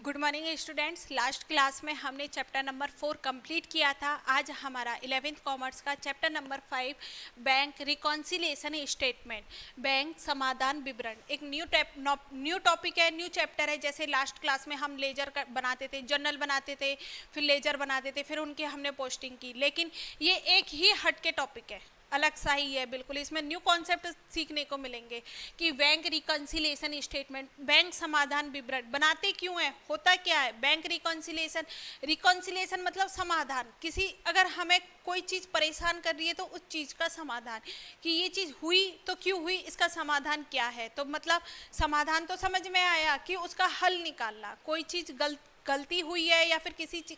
Good morning students. Last class में हमने chapter number 4 complete किया था। आज हमारा 11th कॉमर्स का chapter number 5 bank reconciliation statement, bank समाधान विवरण, एक न्यू टॉपिक है, न्यू चैप्टर है। जैसे लास्ट क्लास में हम लेजर बनाते थे, जर्नल बनाते थे, फिर लेजर बनाते थे, फिर उनकी हमने पोस्टिंग की, लेकिन ये एक ही हट के टॉपिक है, अलग सा ही है बिल्कुल। इसमें न्यू कॉन्सेप्ट सीखने को मिलेंगे कि बैंक रिकॉन्सिलिएशन स्टेटमेंट, बैंक समाधान विवरण बनाते क्यों है, होता क्या है बैंक रिकॉन्सिलिएशन। रिकॉन्सिलिएशन मतलब समाधान, किसी अगर हमें कोई चीज़ परेशान कर रही है तो उस चीज़ का समाधान, कि ये चीज़ हुई तो क्यों हुई, इसका समाधान क्या है। तो मतलब समाधान तो समझ में आया कि उसका हल निकालना, कोई चीज़ गलती हुई है या फिर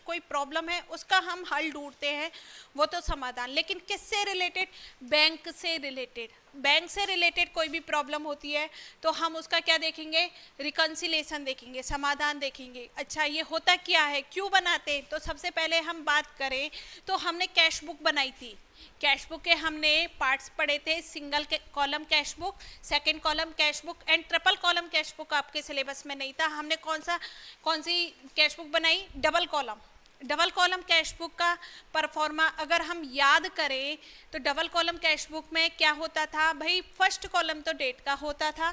कोई प्रॉब्लम है, उसका हम हल ढूंढते हैं, वो तो समाधान। लेकिन किससे रिलेटेड, बैंक से रिलेटेड। बैंक से रिलेटेड कोई भी प्रॉब्लम होती है तो हम उसका क्या देखेंगे, रिकॉन्सिलिएशन देखेंगे, समाधान देखेंगे। अच्छा ये होता क्या है, क्यों बनाते हैं। तो सबसे पहले हम बात करें तो हमने कैश बुक बनाई थी। कैश बुक के हमने पार्ट्स पढ़े थे, single column cash book, second column cash book and triple column cash book. आपके सिलेबस में नहीं था। हमने कौन सी कैश बुक बनाई, डबल कॉलम कैश बुक का परफॉर्मा अगर हम याद करें तो डबल कॉलम कैश बुक में क्या होता था भाई, फर्स्ट कॉलम तो डेट का होता था,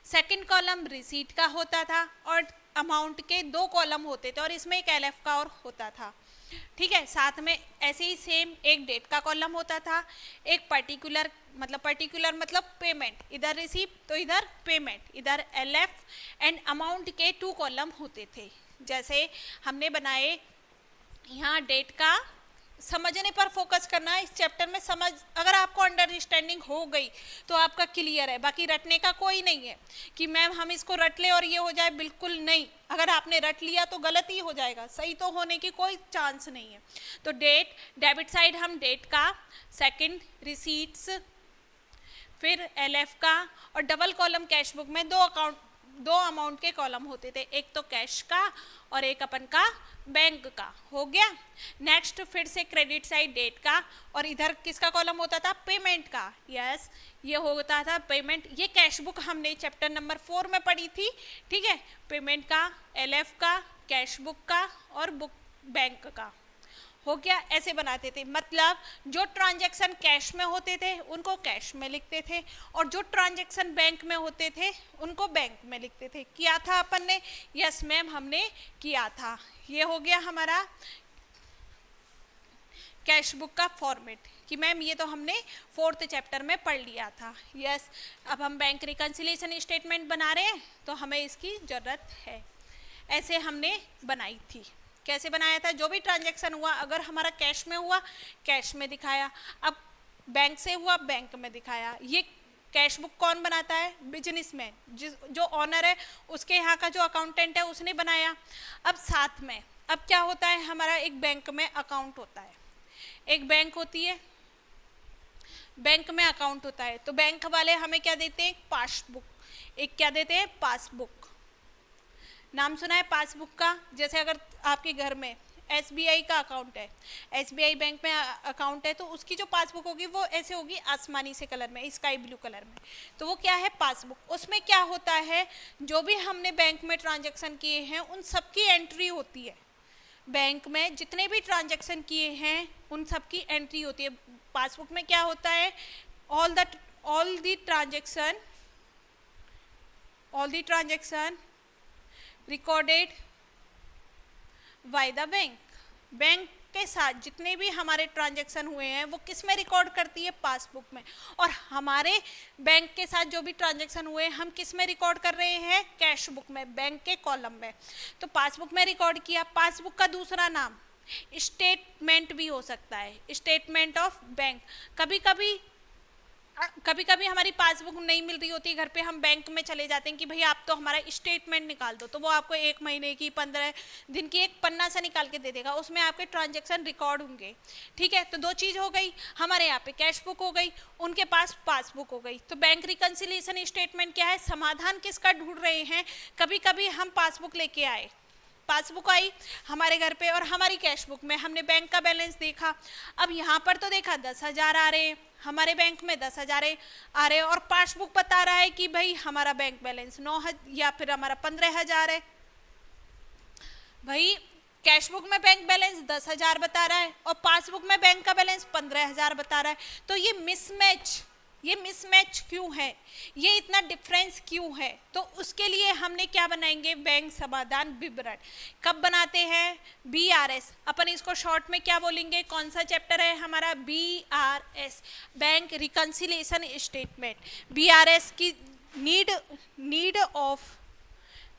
सेकंड कॉलम रिसीट का होता था और अमाउंट के 2 कॉलम होते थे और इसमें एक एलएफ का और होता था। ठीक है, साथ में ऐसे ही सेम एक डेट का कॉलम होता था, एक पर्टिकुलर मतलब पेमेंट, इधर रिसीप तो इधर पेमेंट, इधर एलएफ एंड अमाउंट के 2 कॉलम होते थे। जैसे हमने बनाए, यहाँ डेट का समझने पर फोकस करना है इस चैप्टर में। समझ अगर आपको अंडरस्टैंडिंग हो गई तो आपका क्लियर है, बाकी रटने का कोई नहीं है कि मैम हम इसको रट ले और ये हो जाए, बिल्कुल नहीं। अगर आपने रट लिया तो गलत ही हो जाएगा, सही तो होने की कोई चांस नहीं है। तो डेट, डेबिट साइड हम डेट का, सेकंड रिसीट्स, फिर एलएफ का, और डबल कॉलम कैश बुक में 2 अमाउंट के कॉलम होते थे, एक तो कैश का और एक अपन का बैंक का। हो गया। नेक्स्ट फिर से क्रेडिट साइड डेट का, और इधर किसका कॉलम होता था, पेमेंट का। यस, ये होता था पेमेंट। ये कैश बुक हमने चैप्टर नंबर 4 में पढ़ी थी। ठीक है, पेमेंट का, एलएफ का, कैश बुक का और बुक बैंक का। हो गया, ऐसे बनाते थे। मतलब जो ट्रांजैक्शन कैश में होते थे उनको कैश में लिखते थे और जो ट्रांजैक्शन बैंक में होते थे उनको बैंक में लिखते थे। किया था अपन ने, यस मैम हमने किया था। ये हो गया हमारा कैश बुक का फॉर्मेट कि मैम ये तो हमने 4th चैप्टर में पढ़ लिया था। यस, अब हम बैंक रिकॉन्सिलिएशन स्टेटमेंट बना रहे हैं तो हमें इसकी ज़रूरत है। ऐसे हमने बनाई थी। कैसे बनाया था, जो भी ट्रांजैक्शन हुआ अगर हमारा कैश में हुआ कैश में दिखाया, अब बैंक से हुआ बैंक में दिखाया। ये कैश बुक कौन बनाता है, बिजनेसमैन, जो ऑनर है उसके यहाँ का जो अकाउंटेंट है उसने बनाया। अब साथ में अब क्या होता है, हमारा एक बैंक में अकाउंट होता है, एक बैंक होती है, बैंक में अकाउंट होता है। तो बैंक वाले हमें क्या देते हैं, पासबुक। एक क्या देते हैं, पासबुक। नाम सुना है पासबुक का। जैसे अगर आपके घर में एसबीआई का अकाउंट है, एसबीआई बैंक में अकाउंट है, तो उसकी जो पासबुक होगी वो ऐसे होगी आसमानी से कलर में, स्काई ब्लू कलर में। तो वो क्या है, पासबुक। उसमें क्या होता है, जो भी हमने बैंक में ट्रांजैक्शन किए हैं उन सबकी एंट्री होती है। बैंक में जितने भी ट्रांजैक्शन किए हैं उन सबकी एंट्री होती है। पासबुक में क्या होता है, all the transaction recorded by the bank. Bank के साथ जितने भी हमारे ट्रांजैक्शन हुए हैं वो किस में रिकॉर्ड करती है, पासबुक में। और हमारे बैंक के साथ जो भी ट्रांजैक्शन हुए हैं हम किस में रिकॉर्ड कर रहे हैं, कैश बुक में, बैंक के कॉलम में। तो पासबुक में रिकॉर्ड किया। पासबुक का दूसरा नाम स्टेटमेंट भी हो सकता है, स्टेटमेंट ऑफ बैंक। कभी कभी हमारी पासबुक नहीं मिल रही होती घर पे, हम बैंक में चले जाते हैं कि भैया आप तो हमारा स्टेटमेंट निकाल दो, तो वो आपको 1 महीने की, 15 दिन की एक पन्ना सा निकाल के दे देगा, उसमें आपके ट्रांजैक्शन रिकॉर्ड होंगे। ठीक है, तो 2 चीज़ हो गई, हमारे यहाँ पे कैश बुक हो गई, उनके पास पासबुक हो गई। तो बैंक रिकॉन्सिलिएशन स्टेटमेंट क्या है, समाधान किसका ढूंढ रहे हैं। कभी कभी हम पासबुक लेके आए, पासबुक आई हमारे घर पे और हमारी कैश बुक में हमने बैंक का बैलेंस देखा। अब यहाँ पर तो देखा 10,000 आ रहे हैं, हमारे बैंक में 10,000 आ रहे हैं और पासबुक बता रहा है कि भाई हमारा बैंक बैलेंस 9 या फिर हमारा 15,000 है। भाई कैश बुक में बैंक बैलेंस 10,000 बता रहा है और पासबुक में बैंक का बैलेंस 15,000 बता रहा है, तो ये मिसमैच क्यों है, ये इतना डिफरेंस क्यों है? तो उसके लिए हमने क्या बनाएंगे, बैंक समाधान विवरण। कब बनाते हैं? BRS, अपन इसको शॉर्ट में क्या बोलेंगे, कौन सा चैप्टर है हमारा? BRS, bank reconciliation statement. BRS की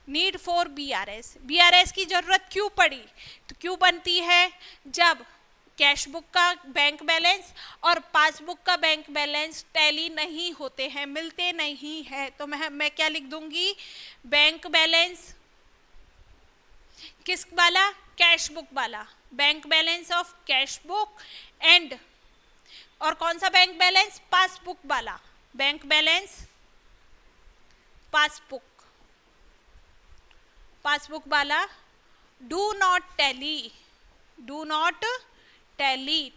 नीड फॉर BRS की जरूरत क्यों पड़ी? तो क्यों बनती है? जब कैश बुक का बैंक बैलेंस और पासबुक का बैंक बैलेंस टैली नहीं होते हैं, मिलते नहीं है, तो मैं क्या लिख दूंगी, बैंक बैलेंस किस वाला? कैश बुक वाला, bank balance of cash book and, और कौन सा बैंक बैलेंस? पासबुक वाला, बैंक बैलेंस पासबुक वाला डू नॉट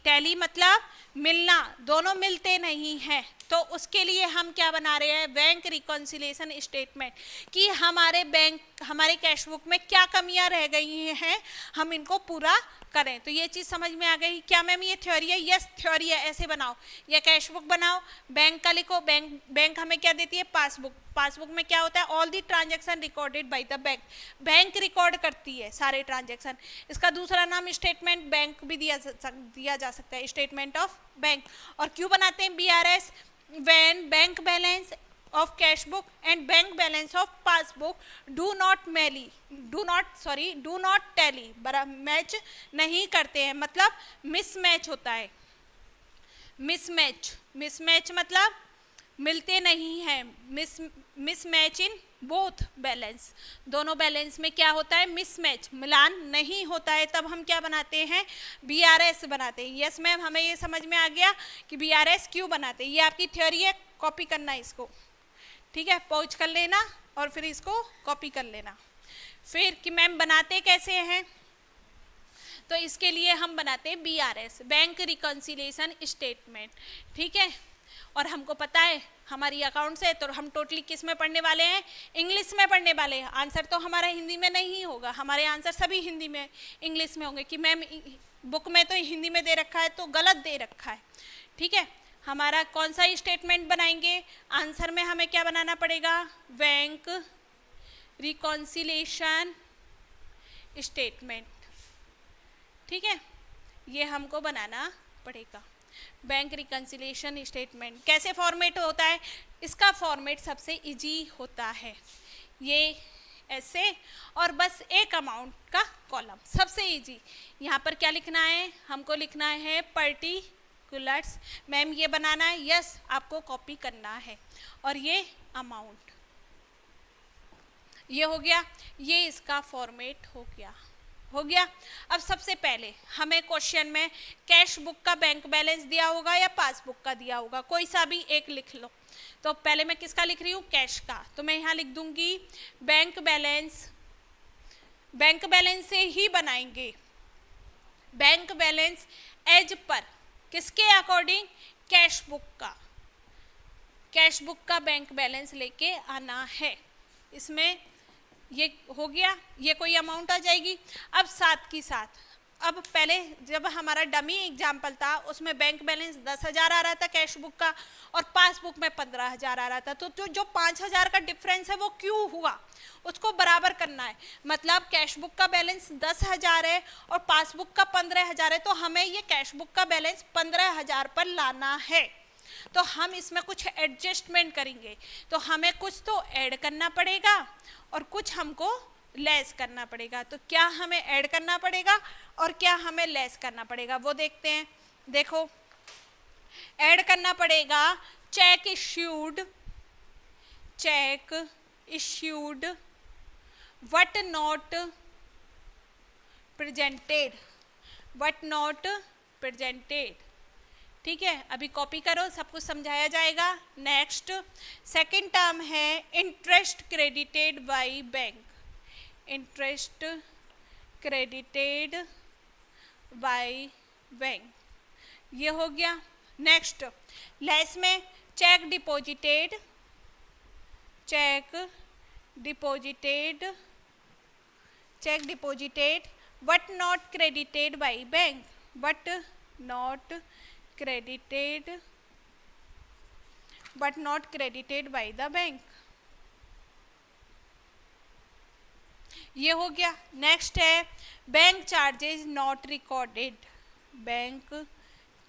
टैली मतलब मिलना, दोनों मिलते नहीं हैं। तो उसके लिए हम क्या बना रहे हैं, बैंक रिकॉन्सिलिएशन स्टेटमेंट, कि हमारे कैश बुक में क्या कमियां रह गई हैं, हम इनको पूरा करें। तो ये चीज समझ में आ गई क्या मैम? ये थ्योरी है? यस थ्योरी है। ऐसे बनाओ, या कैश बुक बनाओ, बैंक का लिखो, बैंक हमें क्या देती है? पासबुक में क्या होता है? All the transaction recorded by the bank record करती है सारे ट्रांजैक्शन। इसका दूसरा नाम स्टेटमेंट बैंक भी दिया जा सकता है, स्टेटमेंट ऑफ बैंक। और क्यों बनाते हैं BRS? when bank balance of cash book and bank balance of passbook do not tally, match नहीं करते हैं, मतलब मिसमैच होता है। मिसमैच मतलब मिलते नहीं हैं, मिसमैच इन बोथ बैलेंस, दोनों बैलेंस में क्या होता है? मिसमैच, मिलान नहीं होता है, तब हम क्या बनाते हैं? BRS बनाते हैं। यस मैम, हमें ये समझ में आ गया कि BRS क्यों बनाते हैं। ये आपकी थ्योरी है, कॉपी करना इसको, ठीक है, पहुंच कर लेना और फिर इसको कॉपी कर लेना। फिर कि मैम बनाते कैसे हैं, तो इसके लिए हम बनाते हैं BRS, बैंक रिकॉन्सिलिएशन स्टेटमेंट, ठीक है। और हमको पता है हमारी अकाउंट से, तो हम टोटली किस में पढ़ने वाले हैं? इंग्लिश में पढ़ने वाले हैं। आंसर तो हमारा हिंदी में नहीं होगा, हमारे आंसर सभी हिंदी में इंग्लिश में होंगे, कि मैम बुक में तो हिंदी में दे रखा है, तो गलत दे रखा है, ठीक है। हमारा कौन सा स्टेटमेंट बनाएंगे? आंसर में हमें क्या बनाना पड़ेगा? बैंक रिकॉन्सिलिएशन स्टेटमेंट, ठीक है, ये हमको बनाना पड़ेगा। बैंक रिकंसिलिएशन स्टेटमेंट कैसे फॉर्मेट होता है? इसका फॉर्मेट सबसे इजी होता है, ये ऐसे, और बस एक अमाउंट का कॉलम, सबसे इजी। यहाँ पर क्या लिखना है? हमको लिखना है पर्टिकुलर्स। मैम ये बनाना है? यस, आपको कॉपी करना है। और ये अमाउंट, ये हो गया, ये इसका फॉर्मेट हो गया। अब सबसे पहले हमें क्वेश्चन में कैश बुक का बैंक बैलेंस दिया होगा या पासबुक का दिया होगा, कोई सा भी एक लिख लो। तो पहले मैं किसका लिख रही हूँ? कैश का। तो मैं यहाँ लिख दूंगी बैंक बैलेंस से ही बनाएंगे, बैंक बैलेंस एज पर किसके अकॉर्डिंग? कैश बुक का बैंक बैलेंस लेके आना है। इसमें ये हो गया, ये कोई अमाउंट आ जाएगी। अब साथ की साथ, अब पहले जब हमारा डमी एग्जाम्पल था उसमें बैंक बैलेंस 10,000 आ रहा था कैश बुक का, और पासबुक में 15,000 आ रहा था। तो जो 5,000 का डिफरेंस है वो क्यों हुआ, उसको बराबर करना है। मतलब कैश बुक का बैलेंस 10,000 है और पासबुक का 15,000 है, तो हमें ये कैश बुक का बैलेंस 15,000 पर लाना है। तो हम इसमें कुछ एडजस्टमेंट करेंगे, तो हमें कुछ तो ऐड करना पड़ेगा और कुछ हमको लेस करना पड़ेगा। तो क्या हमें ऐड करना पड़ेगा और क्या हमें लेस करना पड़ेगा, वो देखते हैं। देखो, ऐड करना पड़ेगा check issued but not presented, ठीक है। अभी कॉपी करो, सब कुछ समझाया जाएगा। नेक्स्ट, सेकंड टर्म है इंटरेस्ट क्रेडिटेड बाय बैंक, ये हो गया। नेक्स्ट, लेस में check deposited check deposited but not credited by bank, but not credited by the bank. ये हो गया. नेक्स्ट है bank charges not recorded, bank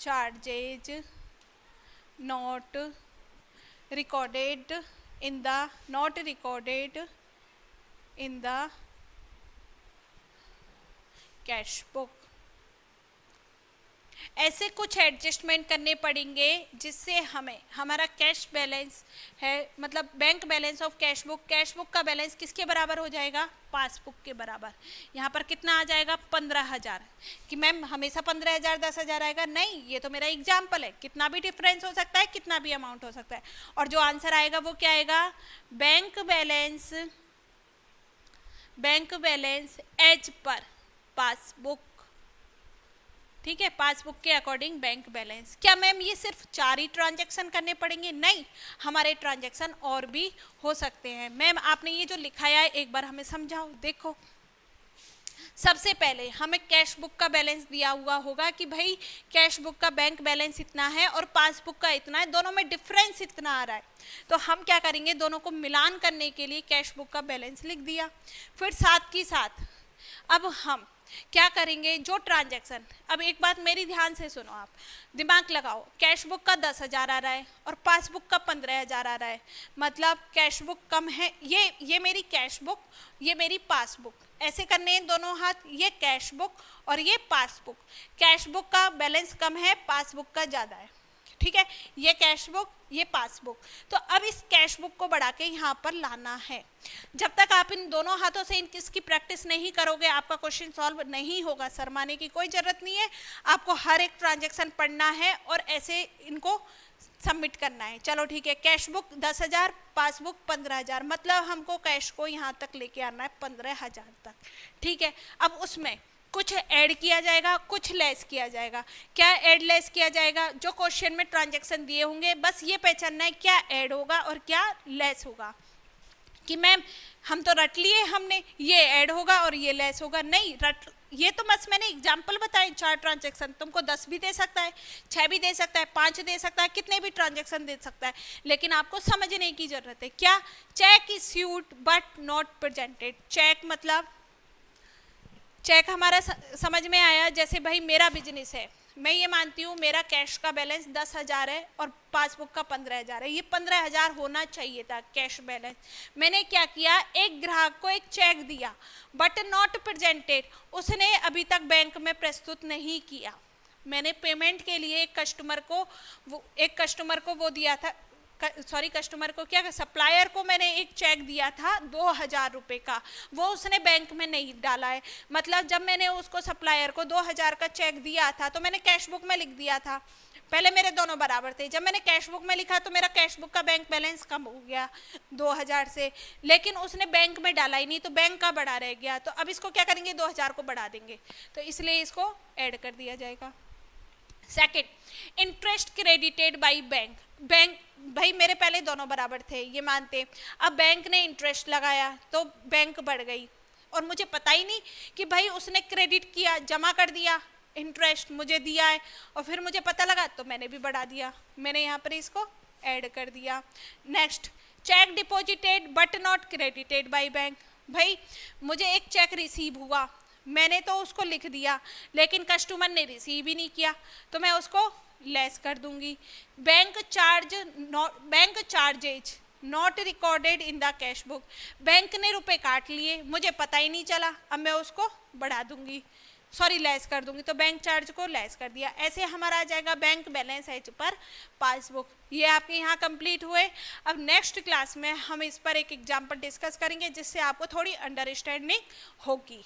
charges not recorded in the cash book. ऐसे कुछ एडजस्टमेंट करने पड़ेंगे जिससे हमें हमारा कैश बैलेंस है, मतलब bank balance of cash book का बैलेंस किसके बराबर हो जाएगा, पासबुक के बराबर. यहाँ पर कितना आ जाएगा, 15,000. कि मैम हमेशा 15,000 10,000 आएगा, नहीं, ये तो मेरा एग्जाम्पल है, कितना भी डिफरेंस हो सकता है, कितना भी अमाउंट हो सकता है. और जो आंसर आएगा वो क्या आएगा, bank balance as per passbook. ठीक है, पासबुक के अकॉर्डिंग बैंक बैलेंस. क्या मैम ये सिर्फ 4 ही ट्रांजैक्शन करने पड़ेंगे, नहीं, हमारे ट्रांजैक्शन और भी हो सकते हैं. मैम आपने ये जो लिखाया है एक बार हमें समझाओ. देखो सबसे पहले हमें कैश बुक का बैलेंस दिया हुआ होगा कि भाई कैश बुक का बैंक बैलेंस इतना है और पासबुक का इतना है, दोनों में डिफरेंस इतना आ रहा है. तो हम क्या करेंगे, दोनों को मिलान करने के लिए कैश बुक का बैलेंस लिख दिया. फिर साथ की साथ अब हम क्या करेंगे, जो ट्रांजैक्शन, अब एक बात मेरी ध्यान से सुनो, आप दिमाग लगाओ. कैश बुक का 10,000 आ रहा है और पासबुक का 15,000 आ रहा है, मतलब कैश बुक कम है, ये मेरी कैश बुक, ये मेरी पासबुक, ऐसे करने हैं दोनों हाथ, ये कैश बुक और ये पासबुक. कैश बुक का बैलेंस कम है, पासबुक का ज़्यादा है. ठीक है, ये कैश बुक, ये पासबुक. तो अब इस कैश बुक को बढ़ा के यहाँ पर लाना है. जब तक आप इन दोनों हाथों से इसकी प्रैक्टिस नहीं करोगे आपका क्वेश्चन सॉल्व नहीं होगा. शर्माने की कोई जरूरत नहीं है, आपको हर एक ट्रांजैक्शन पढ़ना है और ऐसे इनको सबमिट करना है. चलो ठीक है, कैश बुक 10,000, पासबुक 15,000, मतलब हमको कैश को यहाँ तक लेके आना है 15,000 तक. ठीक है, अब उसमें कुछ ऐड किया जाएगा, कुछ लेस किया जाएगा. क्या ऐड लेस किया जाएगा, जो क्वेश्चन में ट्रांजैक्शन दिए होंगे बस ये पहचानना है क्या ऐड होगा और क्या लेस होगा. कि मैम हम तो रट लिए, हमने ये ऐड होगा और ये लेस होगा, नहीं रट, ये तो बस मैंने एग्जाम्पल बताए. 4 ट्रांजैक्शन, तुमको 10 भी दे सकता है, 6 भी दे सकता है, 5 दे सकता है, कितने भी ट्रांजैक्शन दे सकता है, लेकिन आपको समझने की जरूरत है. क्या, cheque issued but not presented. Cheque मतलब चेक हमारा समझ में आया. जैसे भाई मेरा बिजनेस है, मैं ये मानती हूँ मेरा कैश का बैलेंस 10,000 है और पासबुक का 15,000 है, ये 15,000 होना चाहिए था कैश बैलेंस. मैंने क्या किया, एक ग्राहक को एक चेक दिया बट नॉट प्रेजेंटेड, उसने अभी तक बैंक में प्रस्तुत नहीं किया. मैंने पेमेंट के लिए एक कस्टमर को वो दिया था, कस्टमर को क्या, सप्लायर को मैंने एक चेक दिया था 2,000 रुपये का, वो उसने बैंक में नहीं डाला है. मतलब जब मैंने उसको सप्लायर को 2,000 का चेक दिया था तो मैंने कैश बुक में लिख दिया था. पहले मेरे दोनों बराबर थे, जब मैंने कैश बुक में लिखा तो मेरा कैश बुक का बैंक बैलेंस कम हो गया 2,000 से, लेकिन उसने बैंक में डाला ही नहीं तो बैंक का बढ़ा रह गया. तो अब इसको क्या करेंगे, 2,000 को बढ़ा देंगे, तो इसलिए इसको ऐड कर दिया जाएगा. Second, interest credited by bank. Bank भाई मेरे पहले दोनों बराबर थे ये मानते, अब बैंक ने इंटरेस्ट लगाया तो बैंक बढ़ गई और मुझे पता ही नहीं कि भाई उसने क्रेडिट किया, जमा कर दिया, इंटरेस्ट मुझे दिया है और फिर मुझे पता लगा तो मैंने भी बढ़ा दिया, मैंने यहाँ पर इसको ऐड कर दिया. Next, check deposited but not credited by bank. भाई मुझे एक चेक रिसीव हुआ, मैंने तो उसको लिख दिया लेकिन कस्टमर ने रिसीव ही नहीं किया तो मैं उसको लेस कर दूंगी. Bank charges not recorded in the cash book. Bank ने रुपए काट लिए, मुझे पता ही नहीं चला, अब मैं उसको बढ़ा दूंगी, लेस कर दूंगी, तो बैंक चार्ज को लेस कर दिया. ऐसे हमारा आ जाएगा bank balance as per passbook. ये आपके यहाँ कंप्लीट हुए. अब नेक्स्ट क्लास में हम इस पर एक एग्जाम्पल डिस्कस करेंगे जिससे आपको थोड़ी अंडरस्टैंडिंग होगी.